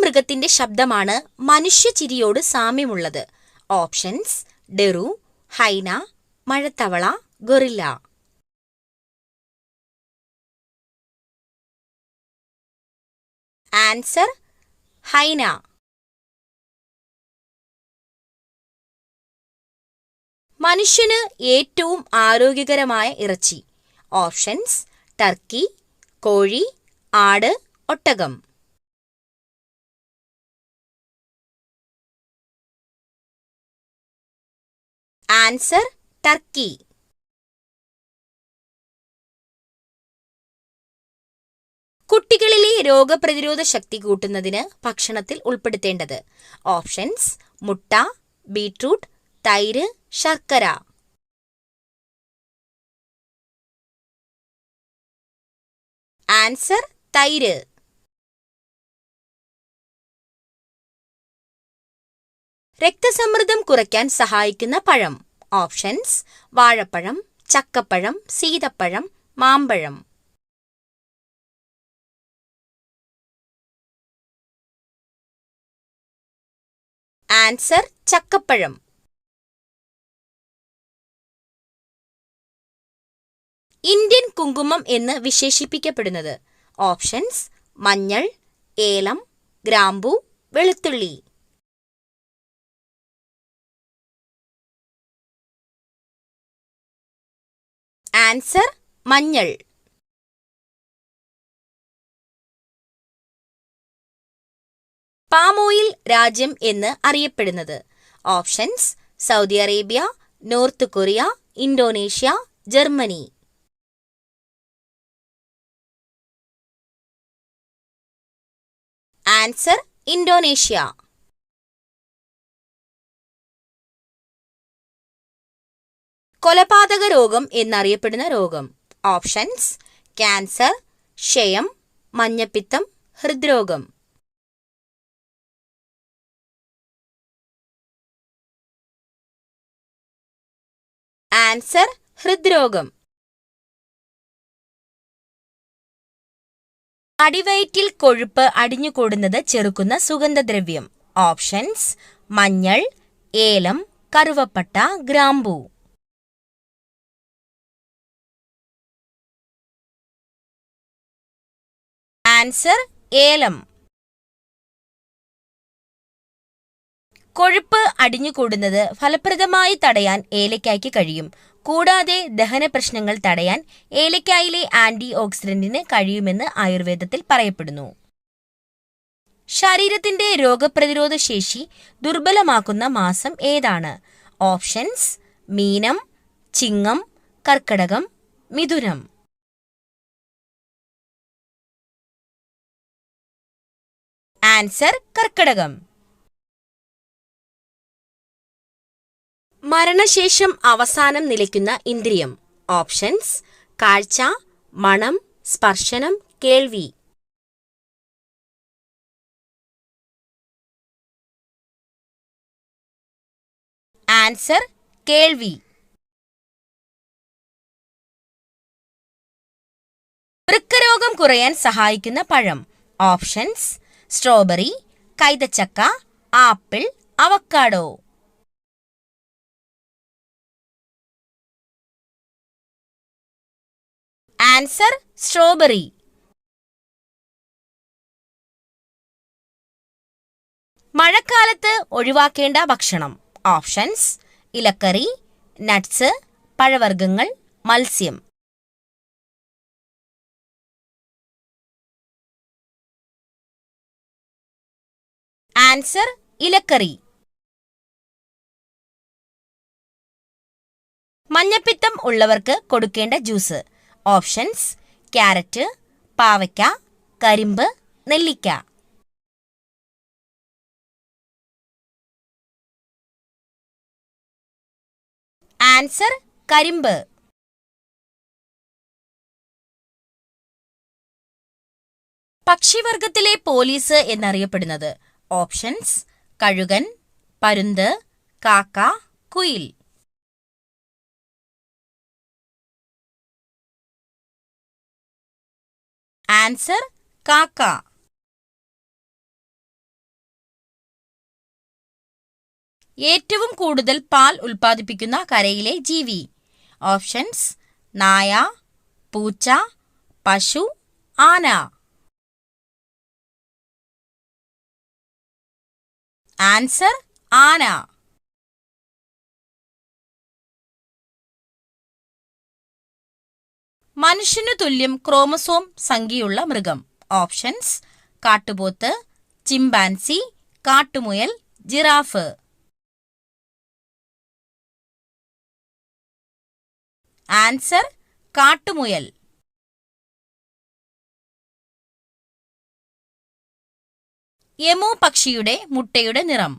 മൃഗത്തിന്റെ ശബ്ദമാണ് മനുഷ്യചിരിയോട് സാമ്യമുള്ളത്? ഓപ്ഷൻസ്: ഡെറു, ഹൈന, മഴത്തവള, ഗൊറില്ല. Answer: hyena. മനുഷ്യന് ഏറ്റവും ആരോഗ്യകരമായ ഇറച്ചി? ഓപ്ഷൻസ്: ടർക്കി, കോഴി, ആട്, ഒട്ടകം. Answer: turkey. കുട്ടികളിലെ രോഗപ്രതിരോധ ശക്തി കൂട്ടുന്നതിന് ഭക്ഷണത്തിൽ ഉൾപ്പെടുത്തേണ്ടത്? ഓപ്ഷൻസ്: മുട്ട, ബീട്രൂട്ട്, തൈര്, ശർക്കര. ആൻസർ: തൈര്. രക്തസമ്മർദ്ദം കുറയ്ക്കാൻ സഹായിക്കുന്ന പഴം? ഓപ്ഷൻസ്: വാഴപ്പഴം, ചക്കപ്പഴം, സീതപ്പഴം, മാമ്പഴം. ആൻസർ: ചക്കപ്പഴം. ഇന്ത്യൻ കുങ്കുമം എന്ന് വിശേഷിപ്പിക്കപ്പെടുന്നത്? ഓപ്ഷൻസ്: മഞ്ഞൾ, ഏലം, ഗ്രാമ്പൂ, വെളുത്തുള്ളി. ആൻസർ: മഞ്ഞൾ. പാം ഓയിൽ രാജ്യം എന്ന് അറിയപ്പെടുന്നത്? Options: Saudi Arabia, north Korea, Indonesia, Germany. Answer: Indonesia. കൊലപാതക രോഗം എന്നറിയപ്പെടുന്ന രോഗം? ഓപ്ഷൻസ്: ക്യാൻസർ, ക്ഷയം, മഞ്ഞപ്പിത്തം, ഹൃദ്രോഗം. ആൻസർ: ഹൃദ്രോഗം. അടിവയറ്റിൽ കൊഴുപ്പ് അടിഞ്ഞുകൂടുന്നത് ചെറുക്കുന്ന സുഗന്ധദ്രവ്യം? ഓപ്ഷൻസ്: മഞ്ഞൾ, ഏലം, കറുവപ്പട്ട, ഗ്രാമ്പൂ. ആൻസർ: ഏലം. കൊഴുപ്പ് അടിഞ്ഞുകൂടുന്നത് ഫലപ്രദമായി തടയാൻ ഏലയ്ക്കായ്ക്ക് കഴിയും. കൂടാതെ ദഹന പ്രശ്നങ്ങൾ തടയാൻ ഏലയ്ക്കായിലെ ആന്റി ഓക്സിഡന്റിന് കഴിയുമെന്ന് ആയുർവേദത്തിൽ പറയപ്പെടുന്നു. ശരീരത്തിന്റെ രോഗപ്രതിരോധ ശേഷി ദുർബലമാക്കുന്ന മാസം ഏതാണ്? ഓപ്ഷൻസ്: മീനം, ചിങ്ങം, കർക്കടകം, മിഥുനം. ആൻസർ: കർക്കടകം. മരണശേഷം അവസാനം നിലയ്ക്കുന്ന ഇന്ദ്രിയം? ഓപ്ഷൻസ്: കാഴ്ച, മണം, സ്പർശനം, കേൾവി. ആൻസർ: കേൾവി. വൃക്കരോഗം കുറയാൻ സഹായിക്കുന്ന പഴം? ഓപ്ഷൻസ്: സ്ട്രോബെറി, കൈതച്ചക്ക, ആപ്പിൾ, അവക്കാഡോ. Answer: strawberry. മഴക്കാലത്ത് ഒഴിവാക്കേണ്ട ഭക്ഷണം? ഓപ്ഷൻസ്: ഇലക്കറി, നട്ട്സ്, പഴവർഗ്ഗങ്ങൾ, മത്സ്യം. ആൻസർ: ഇലക്കറി. മഞ്ഞപ്പിത്തം ഉള്ളവർക്ക് കൊടുക്കേണ്ട ജ്യൂസ്? ഓപ്ഷൻസ്: ക്യാരറ്റ്, പാവയ്ക്ക, കരിമ്പ്, നെല്ലിക്ക. ആൻസർ: കരിമ്പ്. പക്ഷിവർഗത്തിലെ പോലീസ് എന്നറിയപ്പെടുന്നത്? ഓപ്ഷൻസ്: കഴുകൻ, പരുന്ത്, കാക്ക, കുയിൽ. ആൻസർ: കാക്ക. ഏറ്റവും കൂടുതൽ പാൽ ഉൽപ്പാദിപ്പിക്കുന്ന കരയിലെ ജീവി? ഓപ്ഷൻസ്: നായ, പൂച്ച, പശു, ആന. ആൻസർ: ആന. മനുഷ്യനു തുല്യം ക്രോമസോം സംഖ്യയുള്ള മൃഗം? ഓപ്ഷൻസ്: കാട്ടുപോത്ത്, ചിമ്പാൻസി, കാട്ടുമുയൽ, ജിറാഫ്. ആൻസർ: കാട്ടുമുയൽ. എമു പക്ഷിയുടെ മുട്ടയുടെ നിറം?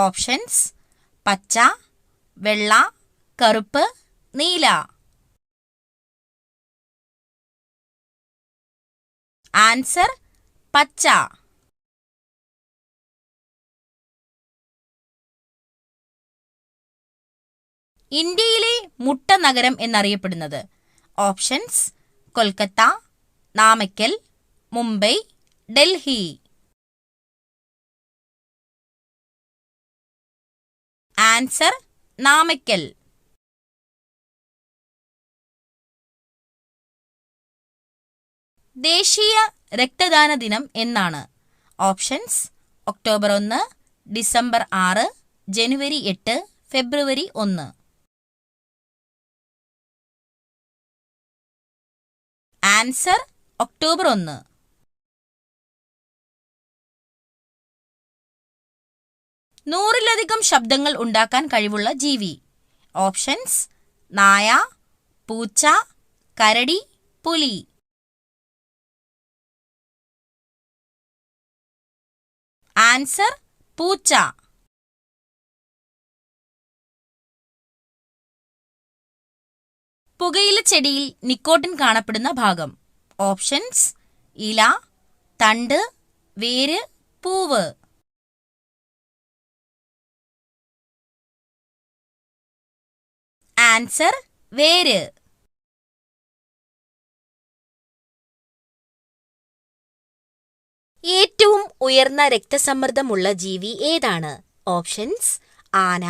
ഓപ്ഷൻസ്: പച്ച, വെള്ള, കറുപ്പ്, നീല. ആൻസർ: പച്ച. ഇന്ത്യയിലെ മുട്ട നഗരം എന്നറിയപ്പെടുന്നത്? ഓപ്ഷൻസ്: കൊൽക്കത്ത, നാമക്കൽ, മുംബൈ, ഡൽഹി. ആൻസർ: നാമക്കൽ. ദേശീയ രക്തദാന ദിനം എന്നാണ്? ഓപ്ഷൻസ്: ഒക്ടോബർ 1, ഡിസംബർ 6, ജനുവരി 8, ഫെബ്രുവരി 1. Answer: October 1. നൂറിലധികം ശബ്ദങ്ങൾ ഉണ്ടാക്കാൻ കഴിവുള്ള ജീവി? ഓപ്ഷൻസ്: നായ, പൂച്ച, കരടി, പുലി. ആൻസർ: പൂച്ച. പുകയില ചെടിയിൽ നിക്കോട്ടിൻ കാണപ്പെടുന്ന ഭാഗം? ഓപ്ഷൻസ്: ഇല, തണ്ട്, വേര്, പൂവ്. ആൻസർ: വേര്. ഏറ്റവും ഉയർന്ന രക്തസമ്മർദ്ദമുള്ള ജീവി ഏതാണ്? ഓപ്ഷൻസ്: ആന,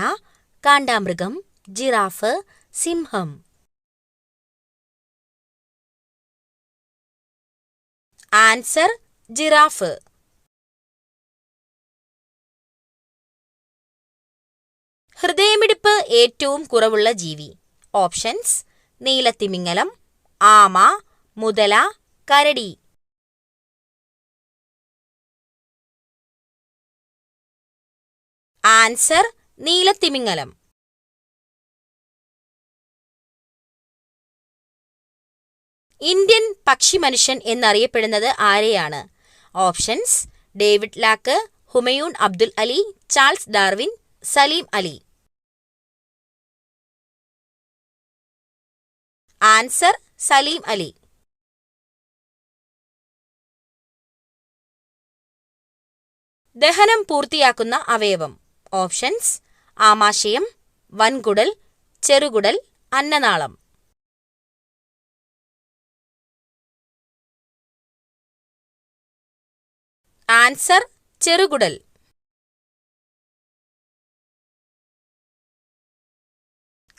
കാണ്ടാമൃഗം, ജിറാഫ്, സിംഹം. Answer: giraffe. ഹൃദയമിടിപ്പ് ഏറ്റവും കുറവുള്ള ജീവി? ഓപ്ഷൻസ്: നീലത്തിമിംഗലം, ആമ, മുതല, കരടി. ആൻസർ: നീലത്തിമിംഗലം. ഇന്ത്യൻ പക്ഷിമനുഷ്യൻ എന്നറിയപ്പെടുന്നത് ആരെയാണ്? Options: David Lack, Humayun Abdul Ali, Charles Darwin, Salim Ali. Answer: Salim Ali. ദഹനം പൂർത്തിയാക്കുന്ന അവയവം? ഓപ്ഷൻസ്: ആമാശയം, വൻകുടൽ, ചെറുകുടൽ, അന്നനാളം. ആൻസർ: ചെറുകുടൽ.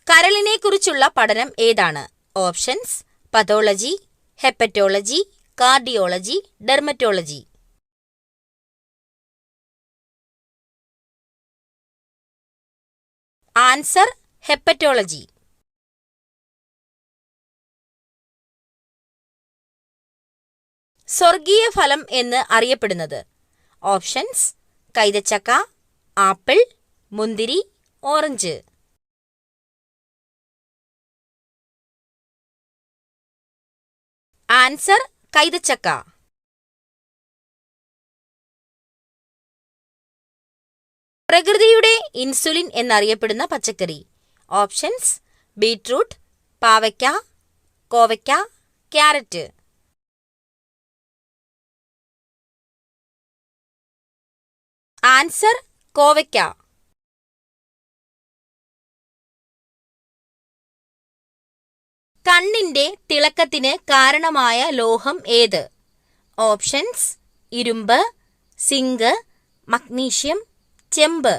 കരളിനെക്കുറിച്ചുള്ള പഠനം ഏതാണ്? Options: pathology, hepatology, cardiology, dermatology. Answer: hepatology. സ്വർഗീയ ഫലം എന്ന് അറിയപ്പെടുന്നത്? ഓപ്ഷൻസ്: കൈതച്ചക്ക, ആപ്പിൾ, മുന്തിരി, ഓറഞ്ച്. ആൻസർ: കൈതച്ചക്ക. പ്രകൃതിയുടെ ഇൻസുലിൻ എന്നറിയപ്പെടുന്ന പച്ചക്കറി? ഓപ്ഷൻസ്: ബീറ്റ്റൂട്ട്, പാവയ്ക്ക, കോവയ്ക്ക, ക്യാരറ്റ്. ആൻസർ: കോവയ്ക്ക. കണ്ണിന്റെ തിളക്കത്തിന് കാരണമായ ലോഹം ഏത്? ഓപ്ഷൻസ്: ഇരുമ്പ്, സിങ്ക്, മഗ്നീഷ്യം, ചെമ്പ്.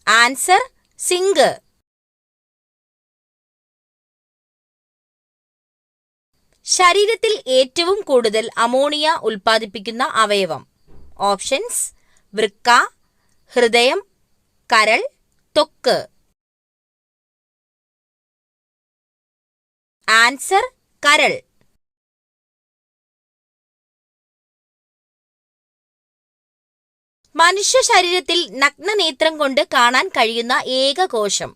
Answer zinc. ശരീരത്തിൽ ഏറ്റവും കൂടുതൽ അമോണിയ ഉൽപ്പാദിപ്പിക്കുന്ന അവയവം. ഓപ്ഷൻസ്: വൃക്ക, ഹൃദയം, കരൾ, ത്വക്ക്. ആൻസർ കരൾ. മനുഷ്യ ശരീരത്തിൽ നഗ്നനേത്രം കൊണ്ട് കാണാൻ കഴിയുന്ന ഏക കോശം.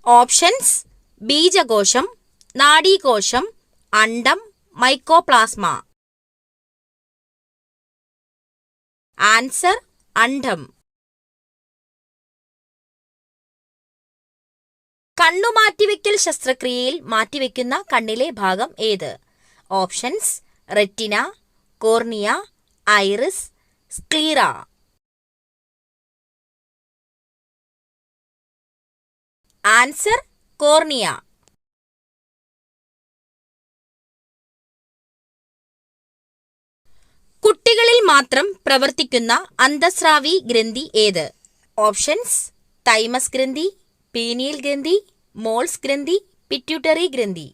ഓപ്ഷൻസ്: ബീജകോശം, നാഡീകോശം, അണ്ഡം, മൈക്കോപ്ലാസ്മ. ആൻസർ അണ്ഡം. കണ്ണു മാറ്റിവെക്കൽ ശസ്ത്രക്രിയയിൽ മാറ്റിവെക്കുന്ന കണ്ണിലെ ഭാഗം ഏത്? Options: retina, cornea, iris, sclera. Answer cornea. കുട്ടികളിൽ മാത്രം പ്രവർത്തിക്കുന്ന അന്തസ്രാവി ഗ്രന്ഥി ഏത്? ഓപ്ഷൻസ്: തൈമസ് ഗ്രന്ഥി, പീനിയൽ ഗ്രന്ഥി, മോൾസ് ഗ്രന്ഥി, പിറ്റ്യൂട്ടറി ഗ്രന്ഥി.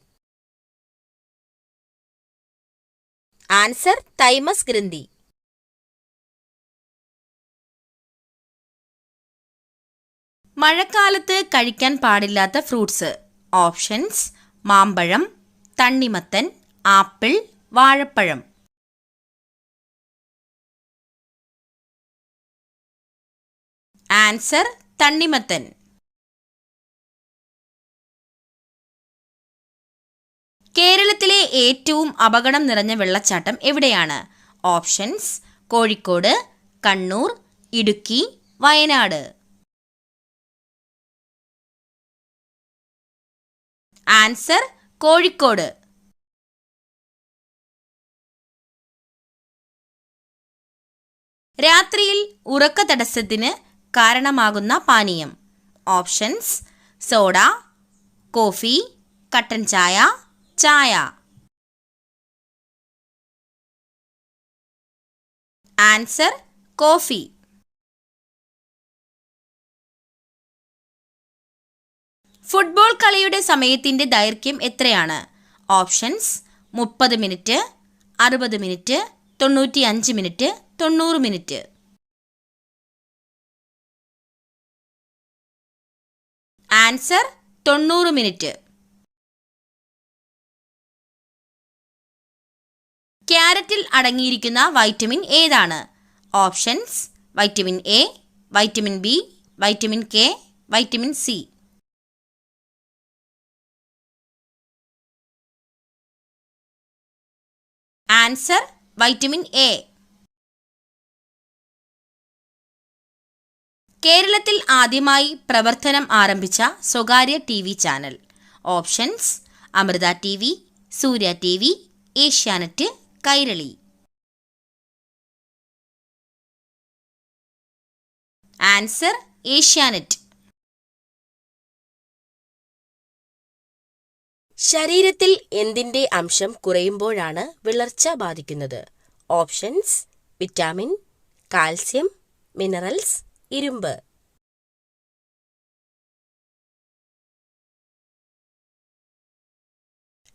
ആൻസർ തൈമസ് ഗ്രന്ഥി. മഴക്കാലത്ത് കഴിക്കാൻ പാടില്ലാത്ത ഫ്രൂട്ട്സ്. ഓപ്ഷൻസ്: മാമ്പഴം, തണ്ണിമത്തൻ, ആപ്പിൾ, വാഴപ്പഴം. ആൻസർ തണ്ണിമത്തൻ. കേരളത്തിലെ ഏറ്റവും അപകടം നിറഞ്ഞ വെള്ളച്ചാട്ടം എവിടെയാണ്? ഓപ്ഷൻസ്: കോഴിക്കോട്, കണ്ണൂർ, ഇടുക്കി, വയനാട്. ആൻസർ കോഴിക്കോട്. രാത്രിയിൽ ഉറക്ക തടസ്സത്തിന് കാരണമാകുന്ന പാനീയം. ഓപ്ഷൻസ്: സോഡ, കോഫി, കട്ടൻ ചായ, ചായ. Answer coffee. ഫുട്ബോൾ കളിയുടെ സമയത്തിന്റെ ദൈർഘ്യം എത്രയാണ്? Options: 30 minute, 60 minute, 95 minute, 90 minute. Answer 90 minute. ക്യാരറ്റിൽ അടങ്ങിയിരിക്കുന്ന വൈറ്റമിൻ ഏതാണ്? Options: vitamin A, vitamin B, vitamin K, vitamin C. Answer vitamin A. കേരളത്തിൽ ആദ്യമായി പ്രവർത്തനം ആരംഭിച്ച സ്വകാര്യ TV channel. Options: Amrita TV, Surya TV, Asianet, Kairali. Answer Asianet. ശരീരത്തിൽ എന്തിന്റെ അംശം കുറയുമ്പോഴാണ് വിളർച്ച ബാധിക്കുന്നത്? ഓപ്ഷൻസ്: വിറ്റാമിൻ, കാൽസ്യം, മിനറൽസ്, ഇരുമ്പ്.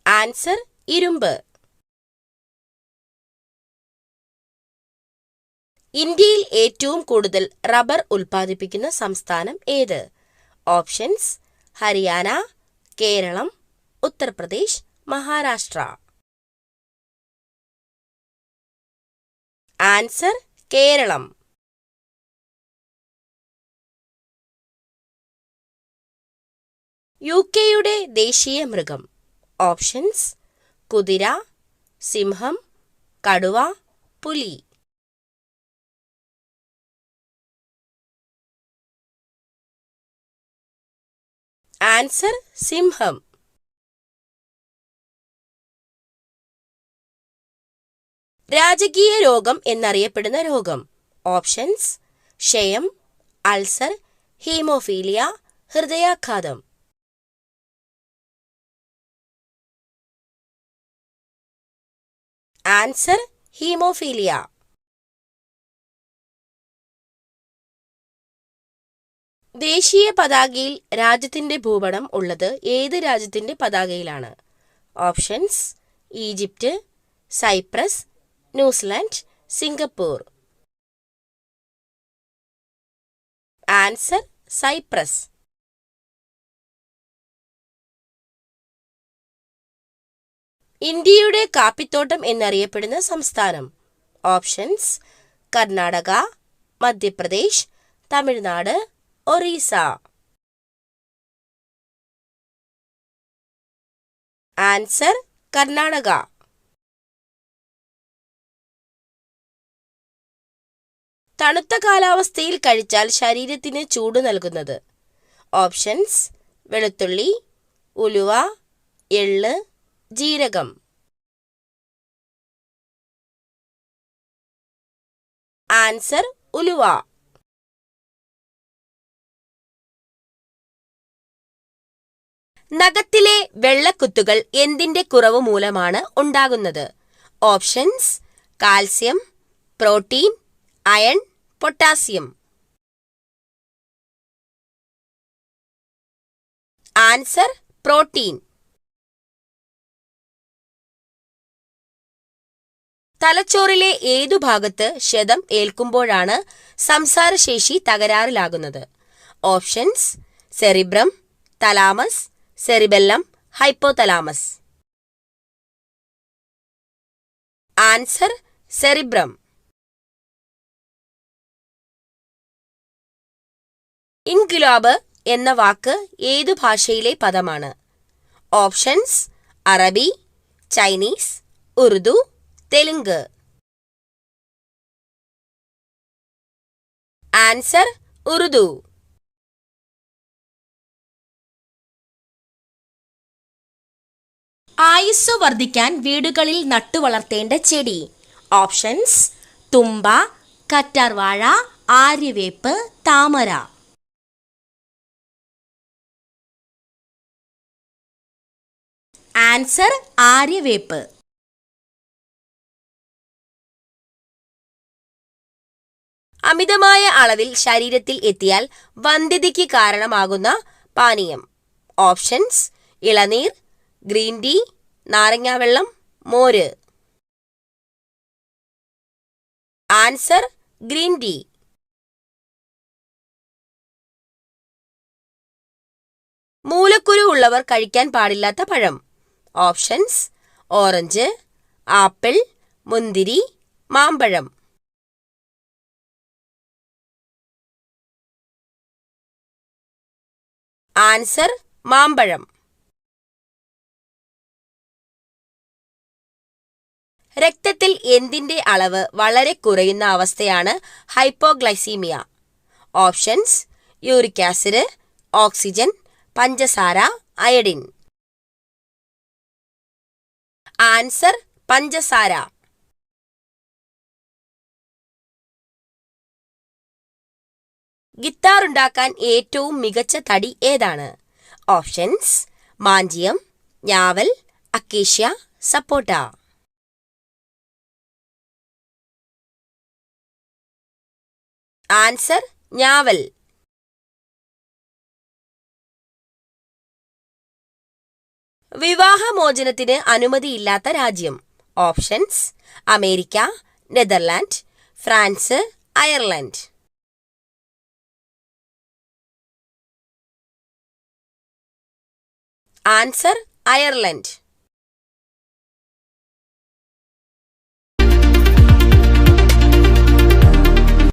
ആൻസർ ഇരുമ്പ്. ഇന്ത്യയിൽ ഏറ്റവും കൂടുതൽ റബ്ബർ ഉൽപ്പാദിപ്പിക്കുന്ന സംസ്ഥാനം ഏത്? ഓപ്ഷൻസ്: ഹരിയാന, കേരളം, ഉത്തർപ്രദേശ്, മഹാരാഷ്ട്ര. ആൻസർ കേരളം. UK-യുടെ ദേശീയ മൃഗം. ഓപ്ഷൻസ്: കുതിര, സിംഹം, കടുവ, പുലി. ആൻസർ സിംഹം. രാജകീയ രോഗം എന്നറിയപ്പെടുന്ന രോഗം. ഓപ്ഷൻസ്: ക്ഷയം, അൾസർ, ഹീമോഫീലിയ, ഹൃദയാഘാതം. Answer haemophilia. ദേശീയ പതാകയിൽ രാജ്യത്തിന്റെ ഭൂപടം ഉള്ളത് ഏത് രാജ്യത്തിന്റെ പതാകയിലാണ്? Options: Egypt, Cyprus, New Zealand, Singapore. Answer: Cyprus. ഇന്ത്യയുടെ കാപ്പിത്തോട്ടം എന്നറിയപ്പെടുന്ന സംസ്ഥാനം? ഓപ്ഷൻസ്: കർണാടക, മധ്യപ്രദേശ്, തമിഴ്നാട്, ഒറീസ. ആൻസർ: കർണാടക. തണുത്ത കാലാവസ്ഥയിൽ കഴിച്ചാൽ ശരീരത്തിന് ചൂട് നൽകുന്നത്? ഓപ്ഷൻസ്: വെളുത്തുള്ളി, ഉലുവ, എള്ള്, ജീരകം. ആൻസർ: ഉലുവ. നഖത്തിലെ വെള്ളക്കുത്തുകൾ എന്തിന്റെ കുറവ് മൂലമാണ് ഉണ്ടാകുന്നത്? Options: calcium, protein, iron, potassium. Answer: protein. തലച്ചോറിലെ ഏതു ഭാഗത്ത് ക്ഷതം ഏൽക്കുമ്പോഴാണ് സംസാരശേഷി തകരാറിലാകുന്നത്? Options: cerebrum, thalamus, cerebellum, hypothalamus. Answer: cerebrum. ഇൻക്വിലാബ് എന്ന വാക്ക് ഏതു ഭാഷയിലെ പദമാണ്? ഓപ്ഷൻസ്: അറബി, ചൈനീസ്, ഉറുദു, തെലുങ്ക്. ആൻസർ: ഉറുദു. ആയുസ്സു വർദ്ധിക്കാൻ വീടുകളിൽ നട്ടുവളർത്തേണ്ട ചെടി? ഓപ്ഷൻസ്: തുമ്പ, കറ്റാർവാഴ, ആര്യവേപ്പ്, താമര. ആൻസർ: ആര്യവേപ്പ്. അമിതമായ അളവിൽ ശരീരത്തിൽ എത്തിയാൽ വന്ധ്യതയ്ക്ക് കാരണമാകുന്ന പാനീയം? ഓപ്ഷൻസ്: ഇളനീർ, ഗ്രീൻ ടീ, നാരങ്ങാവെള്ളം, മോര്. Answer: green tea. മൂലക്കുരു ഉള്ളവർ കഴിക്കാൻ പാടില്ലാത്ത പഴം? ഓപ്ഷൻസ്: ഓറഞ്ച്, ആപ്പിൾ, മുന്തിരി, മാമ്പഴം. ആൻസർ: മാമ്പഴം. രക്തത്തിൽ എന്തിന്റെ അളവ് വളരെ കുറയുന്ന അവസ്ഥയാണ് hypoglycaemia? Options: uric acid, oxygen, പഞ്ചസാര, അയഡിൻ. ആൻസർ: പഞ്ചസാര. ഗിത്താർ ഉണ്ടാക്കാൻ ഏറ്റവും മികച്ച തടി ഏതാണ്? ഓപ്ഷൻസ്: മാഞ്ചിയം, ഞാവൽ, അക്കേഷ്യ, സപ്പോട്ട. ആൻസർ: ഞാവൽ. വിവാഹമോചനത്തിന് അനുമതിയില്ലാത്ത രാജ്യം? Options: America, Netherland, France, Ireland. Answer: Ireland.